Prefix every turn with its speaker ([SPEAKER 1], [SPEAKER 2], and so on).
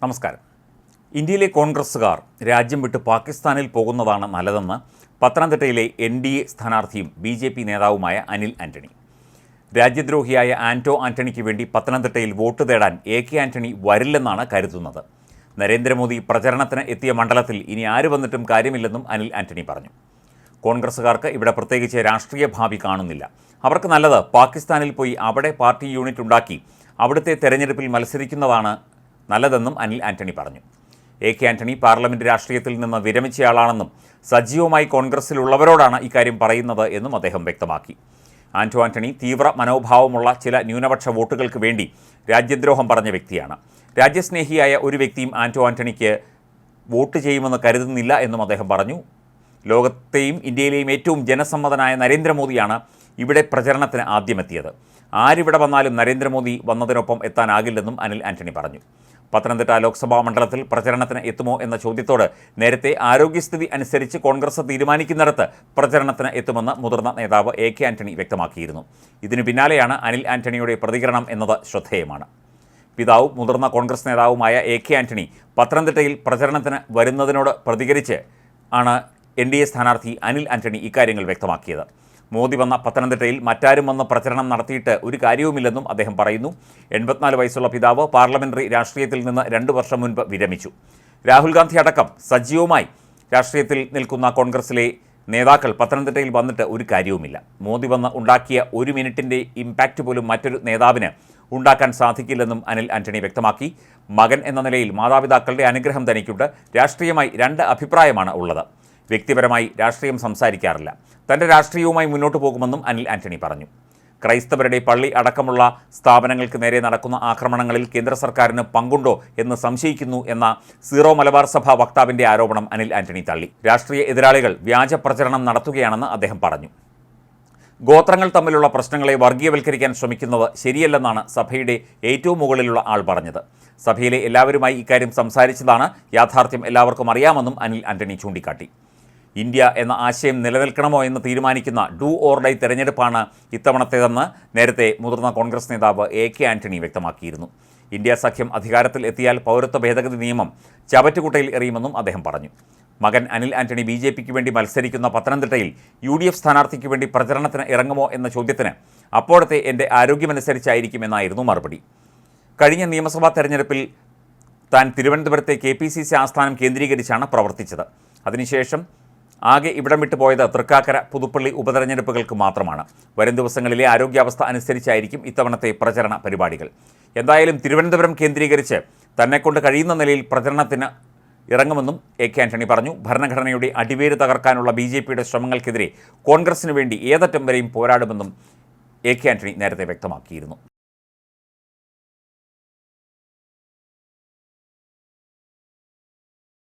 [SPEAKER 1] നമസ്കാരം. ഇന്ത്യയിലെ കോൺഗ്രസ്സുകാർ രാജ്യം വിട്ട് പാകിസ്ഥാനിൽ പോകുന്നതാണ് നല്ലതെന്ന് പത്തനംതിട്ടയിലെ NDA സ്ഥാനാർത്ഥിയും BJP നേതാവുമായ അനിൽ ആന്റണി. രാജ്യദ്രോഹിയായ ആന്റോ ആന്റണിക്ക് വേണ്ടി പത്തനംതിട്ടയിൽ വോട്ട് തേടാൻ AK ആന്റണി വരില്ലെന്നാണ് കരുതുന്നത്. നരേന്ദ്രമോദി പ്രചരണത്തിന് എത്തിയ മണ്ഡലത്തിൽ ഇനി ആര് വന്നിട്ടും കാര്യമില്ലെന്നും അനിൽ ആന്റണി പറഞ്ഞു. കോൺഗ്രസ്സുകാർക്ക് ഇവിടെ പ്രത്യേകിച്ച് രാഷ്ട്രീയ ഭാവി കാണുന്നില്ല. അവർക്ക് നല്ലത് പാകിസ്ഥാനിൽ പോയി അവിടെ പാർട്ടി യൂണിറ്റ് ഉണ്ടാക്കി അവിടുത്തെ തെരഞ്ഞെടുപ്പിൽ മത്സരിക്കുന്നതാണ് നല്ലതെന്നും അനിൽ ആന്റണി പറഞ്ഞു. AK ആന്റണി പാർലമെന്റ് രാഷ്ട്രീയത്തിൽ നിന്ന് വിരമിച്ചയാളാണെന്നും സജീവമായി കോൺഗ്രസിലുള്ളവരോടാണ് ഇക്കാര്യം പറയുന്നത് എന്നും അദ്ദേഹം വ്യക്തമാക്കി. ആന്റോ ആന്റണി തീവ്ര മനോഭാവമുള്ള ചില ന്യൂനപക്ഷ വോട്ടുകൾക്ക് വേണ്ടി രാജ്യദ്രോഹം പറഞ്ഞ വ്യക്തിയാണ്. രാജ്യസ്നേഹിയായ ഒരു വ്യക്തിയും ആന്റോ ആന്റണിക്ക് വോട്ട് ചെയ്യുമെന്ന് കരുതുന്നില്ല എന്നും അദ്ദേഹം പറഞ്ഞു. ലോകത്തെയും ഇന്ത്യയിലെയും ഏറ്റവും ജനസമ്മതനായ നരേന്ദ്രമോദിയാണ് ഇവിടെ പ്രചരണത്തിന് ആദ്യമെത്തിയത്. ആരിവിടെ വന്നാലും നരേന്ദ്രമോദി വന്നതിനൊപ്പം എത്താനാകില്ലെന്നും അനിൽ ആന്റണി പറഞ്ഞു. പത്തനംതിട്ട ലോക്സഭാ മണ്ഡലത്തിൽ പ്രചരണത്തിന് എത്തുമോ എന്ന ചോദ്യത്തോട് നേരത്തെ ആരോഗ്യസ്ഥിതി അനുസരിച്ച് കോൺഗ്രസ് തീരുമാനിക്കുന്നിടത്ത് പ്രചരണത്തിന് എത്തുമെന്ന് മുതിർന്ന നേതാവ് AK ആന്റണി വ്യക്തമാക്കിയിരുന്നു. ഇതിനു പിന്നാലെയാണ് അനിൽ ആന്റണിയുടെ പ്രതികരണം എന്നത് ശ്രദ്ധേയമാണ്. പിതാവും മുതിർന്ന കോൺഗ്രസ് നേതാവുമായ AK ആന്റണി പത്തനംതിട്ടയിൽ പ്രചരണത്തിന് വരുന്നതിനോട് പ്രതികരിച്ച് ആണ് NDA സ്ഥാനാർത്ഥി അനിൽ ആന്റണി ഇക്കാര്യങ്ങൾ വ്യക്തമാക്കിയത്. മോദി വന്ന പത്തനംതിട്ടയിൽ മറ്റാരും വന്ന് പ്രചരണം നടത്തിയിട്ട് ഒരു കാര്യവുമില്ലെന്നും അദ്ദേഹം പറയുന്നു. 84 വയസ്സുള്ള പിതാവ് പാർലമെന്ററി രാഷ്ട്രീയത്തിൽ നിന്ന് 2 വർഷം മുൻപ് വിരമിച്ചു. രാഹുൽ ഗാന്ധി അടക്കം സജീവമായി രാഷ്ട്രീയത്തിൽ നിൽക്കുന്ന കോൺഗ്രസിലെ നേതാക്കൾ പത്തനംതിട്ടയിൽ വന്നിട്ട് ഒരു കാര്യവുമില്ല. മോദി വന്ന് ഉണ്ടാക്കിയ 1 മിനിറ്റിൻ്റെ ഇമ്പാക്റ്റ് പോലും മറ്റൊരു നേതാവിന് ഉണ്ടാക്കാൻ സാധിക്കില്ലെന്നും അനിൽ ആന്റണി വ്യക്തമാക്കി. മകൻ എന്ന നിലയിൽ മാതാപിതാക്കളുടെ അനുഗ്രഹം തനിക്കുണ്ട്. രാഷ്ട്രീയമായി 2 അഭിപ്രായമാണ് ഉള്ളത്. വ്യക്തിപരമായി രാഷ്ട്രീയം സംസാരിക്കാറില്ല. തൻ്റെ രാഷ്ട്രീയവുമായി മുന്നോട്ട് പോകുമെന്നും അനിൽ ആന്റണി പറഞ്ഞു. ക്രൈസ്തവരുടെ പള്ളി അടക്കമുള്ള സ്ഥാപനങ്ങൾക്ക് നേരെ നടക്കുന്ന ആക്രമണങ്ങളിൽ കേന്ദ്ര സർക്കാരിന് പങ്കുണ്ടോ എന്ന് സംശയിക്കുന്നു എന്ന സീറോ മലബാർ സഭ വക്താവിൻ്റെ ആരോപണം അനിൽ ആന്റണി തള്ളി. രാഷ്ട്രീയ എതിരാളികൾ വ്യാജ പ്രചരണം നടത്തുകയാണെന്ന് അദ്ദേഹം പറഞ്ഞു. ഗോത്രങ്ങൾ തമ്മിലുള്ള പ്രശ്നങ്ങളെ വർഗീയവൽക്കരിക്കാൻ ശ്രമിക്കുന്നത് ശരിയല്ലെന്നാണ് സഭയുടെ ഏറ്റവും മുകളിലുള്ള ആൾ പറഞ്ഞത്. സഭയിലെ എല്ലാവരുമായി ഇക്കാര്യം സംസാരിച്ചതാണ്. യാഥാർത്ഥ്യം എല്ലാവർക്കും അറിയാമെന്നും അനിൽ ആന്റണി ചൂണ്ടിക്കാട്ടി. ഇന്ത്യ എന്ന ആശയം നിലനിൽക്കണമോ എന്ന് തീരുമാനിക്കുന്ന ഡു ഓർ ഡൈ തെരഞ്ഞെടുപ്പാണ് ഇത്തവണത്തേതെന്ന് നേരത്തെ മുതിർന്ന കോൺഗ്രസ് നേതാവ് AK ആന്റണി വ്യക്തമാക്കിയിരുന്നു. ഇന്ത്യ സഖ്യം അധികാരത്തിൽ എത്തിയാൽ പൗരത്വ ഭേദഗതി നിയമം ചവറ്റുകുട്ടയിൽ എറിയുമെന്നും അദ്ദേഹം പറഞ്ഞു. മകൻ അനിൽ ആന്റണി BJPക്ക് വേണ്ടി മത്സരിക്കുന്ന പത്തനംതിട്ടയിൽ UDF സ്ഥാനാർത്ഥിക്ക് വേണ്ടി പ്രചരണത്തിന് ഇറങ്ങുമോ എന്ന ചോദ്യത്തിന് അപ്പോഴത്തെ എൻ്റെ ആരോഗ്യമനുസരിച്ചായിരിക്കുമെന്നായിരുന്നു മറുപടി. കഴിഞ്ഞ നിയമസഭാ തെരഞ്ഞെടുപ്പിൽ താൻ തിരുവനന്തപുരത്തെ KPCC ആസ്ഥാനം കേന്ദ്രീകരിച്ചാണ് പ്രവർത്തിച്ചത്. അതിനുശേഷം ആകെ ഇവിടം വിട്ടു പോയത് തൃക്കാക്കര, പുതുപ്പള്ളി ഉപതെരഞ്ഞെടുപ്പുകൾക്ക് മാത്രമാണ്. വരും ദിവസങ്ങളിലെ ആരോഗ്യാവസ്ഥ അനുസരിച്ചായിരിക്കും ഇത്തവണത്തെ പ്രചരണ പരിപാടികൾ. എന്തായാലും തിരുവനന്തപുരം കേന്ദ്രീകരിച്ച് തന്നെക്കൊണ്ട് കഴിയുന്ന നിലയിൽ പ്രചരണത്തിന് ഇറങ്ങുമെന്നും AK ആന്റണി പറഞ്ഞു. ഭരണഘടനയുടെ അടിവേര് തകർക്കാനുള്ള BJPയുടെ ശ്രമങ്ങൾക്കെതിരെ കോൺഗ്രസിന് വേണ്ടി ഏതറ്റം വരെയും പോരാടുമെന്നും AK ആന്റണി നേരത്തെ വ്യക്തമാക്കിയിരുന്നു.